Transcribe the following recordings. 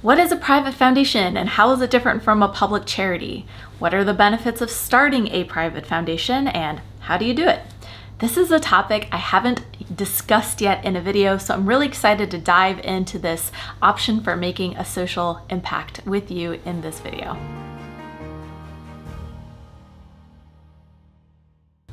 What is a private foundation and how is it different from a public charity? What are the benefits of starting a private foundation and how do you do it? This is a topic I haven't discussed yet in a video, so I'm really excited to dive into this option for making a social impact with you in this video.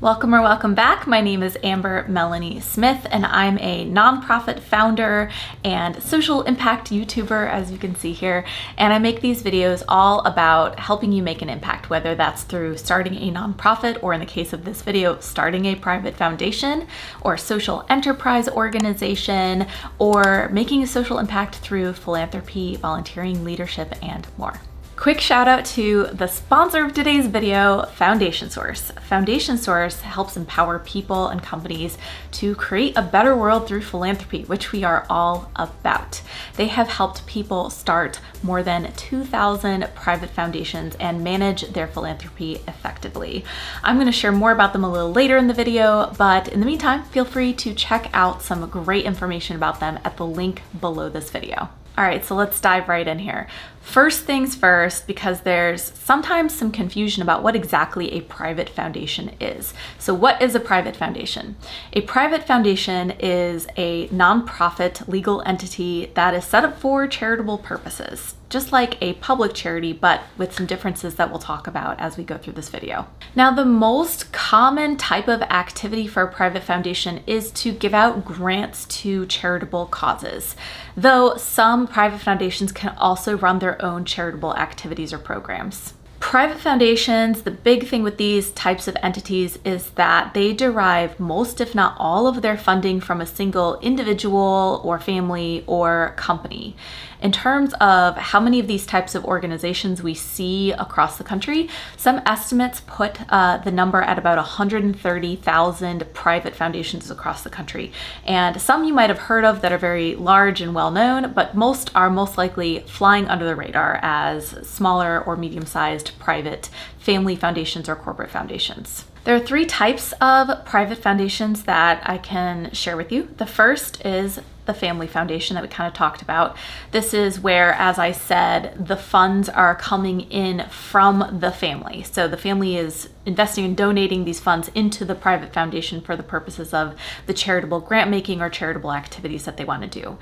Welcome or welcome back. My name is Amber Melanie Smith and I'm a nonprofit founder and social impact YouTuber, as you can see here. And I make these videos all about helping you make an impact, whether that's through starting a nonprofit or, in the case of this video, starting a private foundation or social enterprise organization, or making a social impact through philanthropy, volunteering, leadership, and more. Quick shout out to the sponsor of today's video, Foundation Source. Foundation Source helps empower people and companies to create a better world through philanthropy, which we are all about. They have helped people start more than 2,000 private foundations and manage their philanthropy effectively. I'm going to share more about them a little later in the video, but in the meantime, feel free to check out some great information about them at the link below this video. All right, so let's dive right in here. First things first, because there's sometimes some confusion about what exactly a private foundation is. So what is a private foundation? A private foundation is a nonprofit legal entity that is set up for charitable purposes, just like a public charity, but with some differences that we'll talk about as we go through this video. Now, the most common type of activity for a private foundation is to give out grants to charitable causes, though some private foundations can also run their own charitable activities or programs. Private foundations, the big thing with these types of entities is that they derive most, if not all, of their funding from a single individual or family or company. In terms of how many of these types of organizations we see across the country, some estimates put the number at about 130,000 private foundations across the country. And some you might have heard of that are very large and well known, but most are most likely flying under the radar as smaller or medium-sized private family foundations or corporate foundations. There are three types of private foundations that I can share with you. The first is the family foundation that we kind of talked about. This is where, as I said, the funds are coming in from the family. So the family is investing and donating these funds into the private foundation for the purposes of the charitable grant making or charitable activities that they want to do.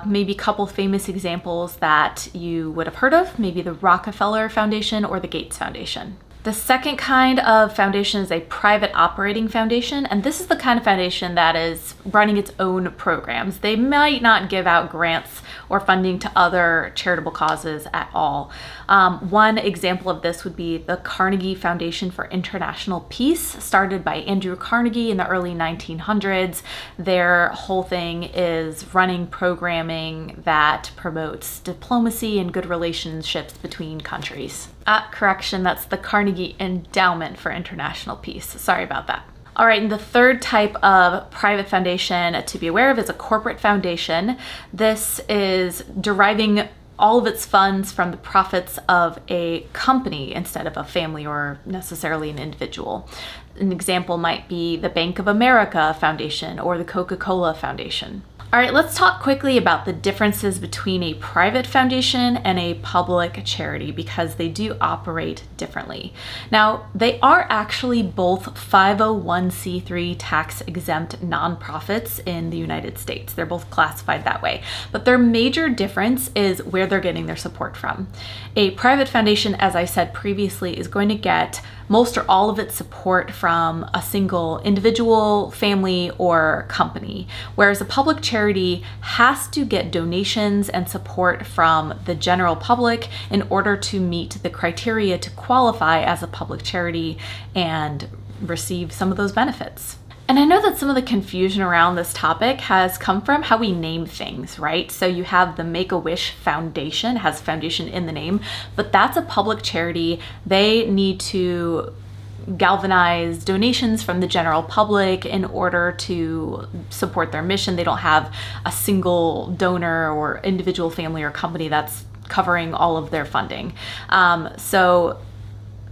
Maybe a couple famous examples that you would have heard of, maybe the Rockefeller Foundation or the Gates Foundation. The second kind of foundation is a private operating foundation, and this is the kind of foundation that is running its own programs. They might not give out grants or funding to other charitable causes at all. One example of this would be the Carnegie Foundation for International Peace, started by Andrew Carnegie in the early 1900s. Their whole thing is running programming that promotes diplomacy and good relationships between countries. Correction, that's the Carnegie Endowment for International Peace. Sorry about that. All right, and the third type of private foundation to be aware of is a corporate foundation. This is deriving all of its funds from the profits of a company instead of a family or necessarily an individual. An example might be the Bank of America Foundation or the Coca-Cola Foundation. All right, let's talk quickly about the differences between a private foundation and a public charity because they do operate differently. Now, they are actually both 501c3 tax-exempt nonprofits in the United States. They're both classified that way, but their major difference is where they're getting their support from. A private foundation, as I said previously, is going to get most or all of its support from a single individual, family, or company, whereas a public charity has to get donations and support from the general public in order to meet the criteria to qualify as a public charity and receive some of those benefits. And I know that some of the confusion around this topic has come from how we name things, right? So you have the Make-A-Wish Foundation, has foundation in the name, but that's a public charity. They need to galvanize donations from the general public in order to support their mission. They don't have a single donor or individual family or company that's covering all of their funding. So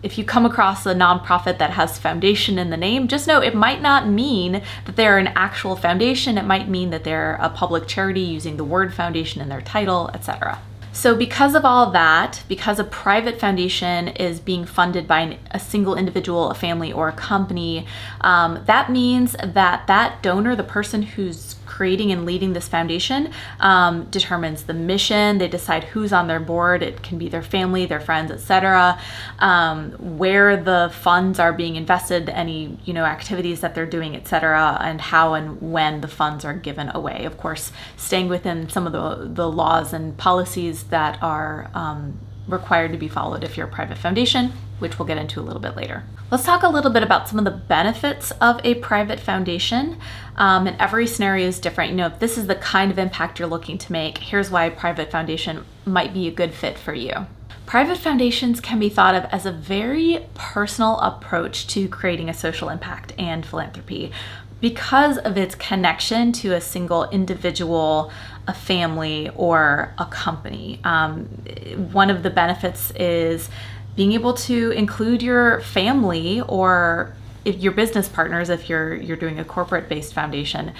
if you come across a nonprofit that has foundation in the name, just know it might not mean that they're an actual foundation. It might mean that they're a public charity using the word foundation in their title, etc. So because of all that, because a private foundation is being funded by a single individual, a family, or a company, that means that that donor, the person who's creating and leading this foundation, determines the mission. They decide who's on their board. It can be their family, their friends, etc. Where the funds are being invested, any activities that they're doing, etc., and how and when the funds are given away. Of course, staying within some of the laws and policies that are required to be followed if you're a private foundation, which we'll get into a little bit later. Let's talk a little bit about some of the benefits of a private foundation. And every scenario is different. If this is the kind of impact you're looking to make, here's why a private foundation might be a good fit for you. Private foundations can be thought of as a very personal approach to creating a social impact and philanthropy because of its connection to a single individual, a family, or a company. One of the benefits is being able to include your family or if your business partners, if you're doing a corporate-based foundation,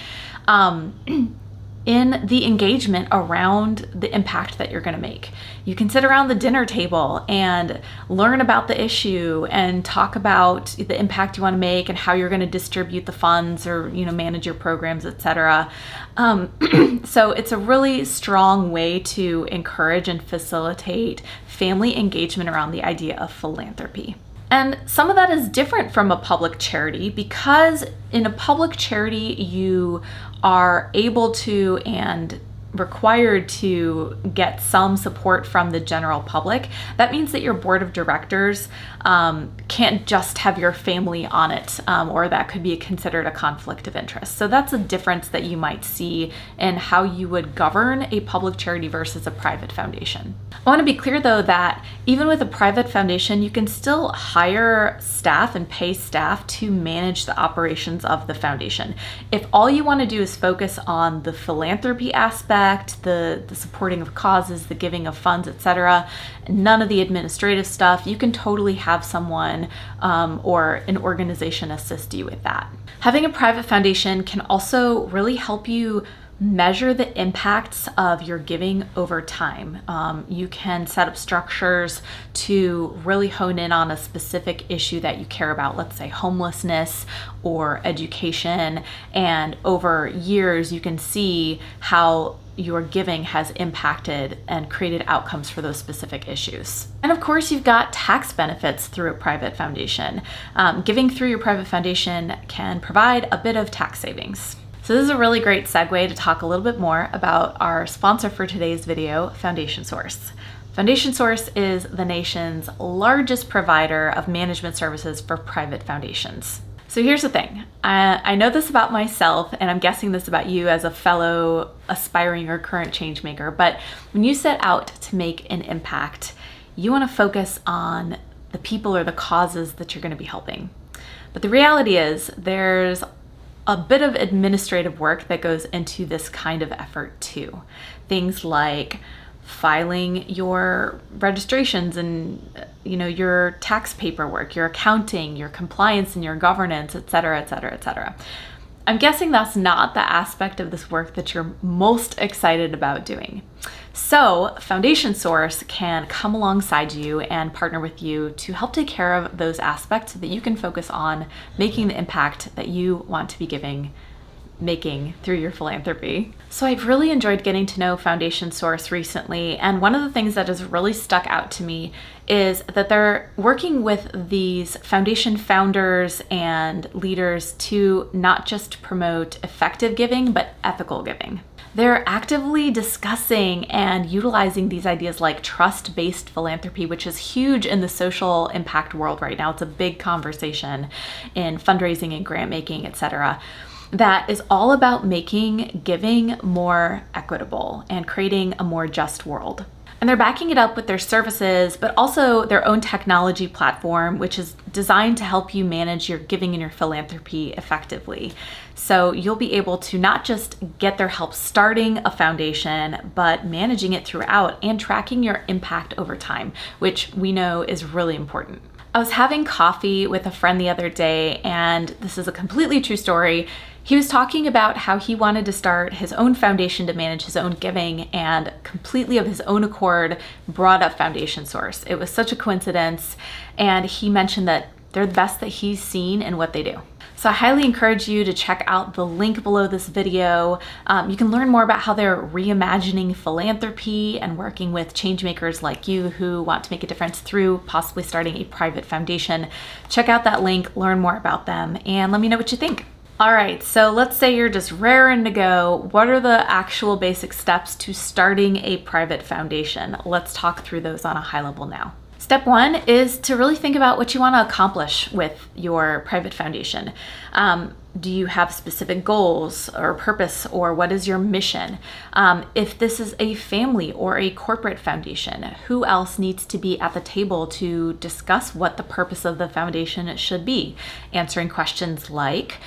in the engagement around the impact that you're going to make. You can sit around the dinner table and learn about the issue and talk about the impact you want to make and how you're going to distribute the funds or manage your programs, etc. So it's a really strong way to encourage and facilitate family engagement around the idea of philanthropy. And some of that is different from a public charity because in a public charity, you are able to and required to get some support from the general public. That means that your board of directors can't just have your family on it, or that could be considered a conflict of interest. So that's a difference that you might see in how you would govern a public charity versus a private foundation. I want to be clear though that even with a private foundation, you can still hire staff and pay staff to manage the operations of the foundation. If all you want to do is focus on the philanthropy aspect, the supporting of causes, the giving of funds, etc., none of the administrative stuff, you can totally have someone or an organization assist you with that. Having a private foundation can also really help you measure the impacts of your giving over time. You can set up structures to really hone in on a specific issue that you care about, let's say homelessness or education, and over years you can see how your giving has impacted and created outcomes for those specific issues. And of course, you've got tax benefits through a private foundation. Giving through your private foundation can provide a bit of tax savings. So this is a really great segue to talk a little bit more about our sponsor for today's video, Foundation Source. Foundation Source is the nation's largest provider of management services for private foundations. So here's the thing, I know this about myself, and I'm guessing this about you as a fellow aspiring or current change maker, but when you set out to make an impact, you want to focus on the people or the causes that you're going to be helping. But the reality is there's a bit of administrative work that goes into this kind of effort too. Things like filing your registrations and your tax paperwork, your accounting, your compliance and your governance, etc., etc., etc. I'm guessing that's not the aspect of this work that you're most excited about doing. So Foundation Source can come alongside you and partner with you to help take care of those aspects so that you can focus on making the impact that you want to be making through your philanthropy. So I've really enjoyed getting to know Foundation Source recently, and one of the things that has really stuck out to me is that they're working with these foundation founders and leaders to not just promote effective giving, but ethical giving. They're actively discussing and utilizing these ideas like trust-based philanthropy, which is huge in the social impact world right now. It's a big conversation in fundraising and grant making, etc. That is all about making giving more equitable and creating a more just world. And they're backing it up with their services, but also their own technology platform, which is designed to help you manage your giving and your philanthropy effectively. So you'll be able to not just get their help starting a foundation, but managing it throughout and tracking your impact over time, which we know is really important. I was having coffee with a friend the other day, and this is a completely true story. He was talking about how he wanted to start his own foundation to manage his own giving, and completely of his own accord brought up Foundation Source. It was such a coincidence, and he mentioned that they're the best that he's seen in what they do. So I highly encourage you to check out the link below this video. You can learn more about how they're reimagining philanthropy and working with changemakers like you who want to make a difference through possibly starting a private foundation. Check out that link, learn more about them, and let me know what you think. All right, so let's say you're just raring to go. What are the actual basic steps to starting a private foundation? Let's talk through those on a high level now. Step one is to really think about what you want to accomplish with your private foundation. Do you have specific goals or purpose, or what is your mission? If this is a family or a corporate foundation, who else needs to be at the table to discuss what the purpose of the foundation should be? Answering questions like,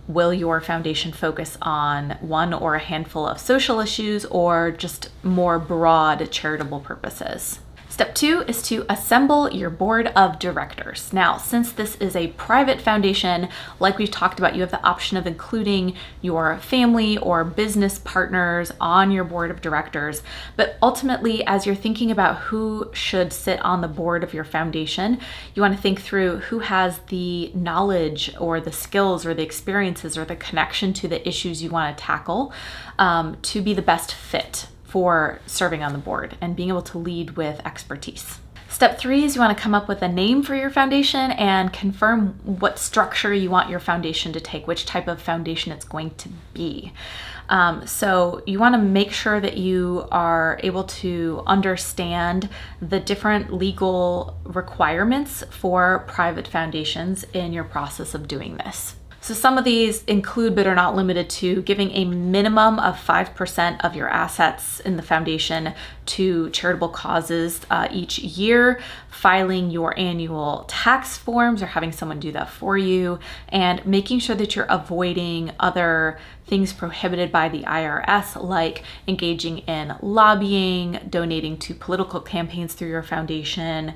will your foundation focus on one or a handful of social issues, or just more broad charitable purposes? Step two is to assemble your board of directors. Now, since this is a private foundation, like we've talked about, you have the option of including your family or business partners on your board of directors. But ultimately, as you're thinking about who should sit on the board of your foundation, you want to think through who has the knowledge or the skills or the experiences or the connection to the issues you want to tackle to be the best fit for serving on the board and being able to lead with expertise. Step three is you want to come up with a name for your foundation and confirm what structure you want your foundation to take, which type of foundation it's going to be. So you want to make sure that you are able to understand the different legal requirements for private foundations in your process of doing this. So some of these include, but are not limited to, giving a minimum of 5% of your assets in the foundation to charitable causes each year, filing your annual tax forms or having someone do that for you, and making sure that you're avoiding other things prohibited by the IRS, like engaging in lobbying, donating to political campaigns through your foundation,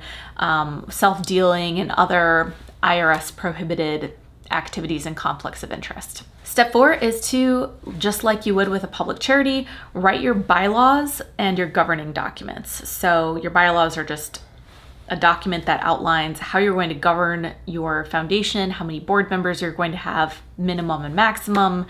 self-dealing, and other IRS prohibited activities and conflicts of interest. Step four is to, just like you would with a public charity, write your bylaws and your governing documents. So your bylaws are just a document that outlines how you're going to govern your foundation, how many board members you're going to have, minimum and maximum,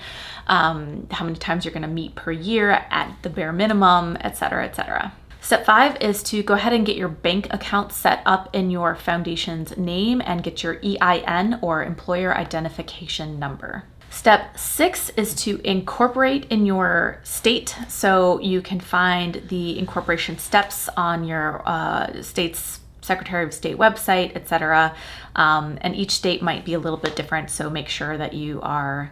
how many times you're going to meet per year at the bare minimum, et cetera, et cetera. Step five is to go ahead and get your bank account set up in your foundation's name and get your EIN, or employer identification number. Step six is to incorporate in your state. So you can find the incorporation steps on your state's Secretary of State website, etc. And each state might be a little bit different, so make sure that you are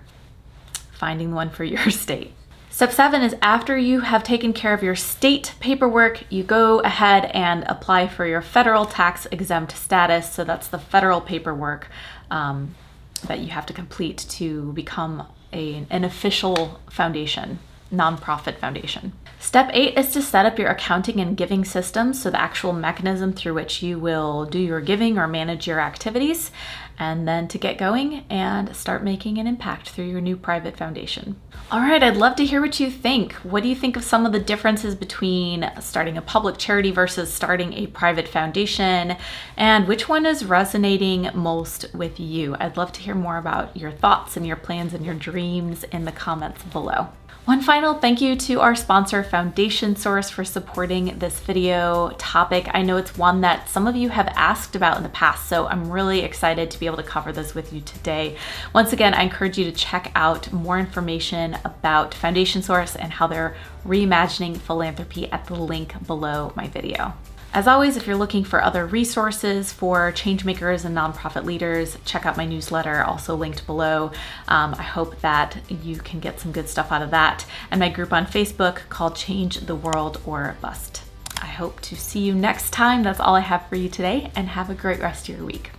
finding the one for your state. Step seven is, after you have taken care of your state paperwork, you go ahead and apply for your federal tax exempt status. So that's the federal paperwork that you have to complete to become an official foundation, nonprofit foundation. Step eight is to set up your accounting and giving systems, so the actual mechanism through which you will do your giving or manage your activities, and then to get going and start making an impact through your new private foundation. All right, I'd love to hear what you think. What do you think of some of the differences between starting a public charity versus starting a private foundation? And which one is resonating most with you? I'd love to hear more about your thoughts and your plans and your dreams in the comments below. One final thank you to our sponsor, Foundation Source, for supporting this video topic. I know it's one that some of you have asked about in the past, so I'm really excited to be able to cover this with you today. Once again, I encourage you to check out more information about Foundation Source and how they're reimagining philanthropy at the link below my video. As always, if you're looking for other resources for changemakers and nonprofit leaders, check out my newsletter, also linked below. I hope that you can get some good stuff out of that. And my group on Facebook called Change the World or Bust. I hope to see you next time. That's all I have for you today, and have a great rest of your week.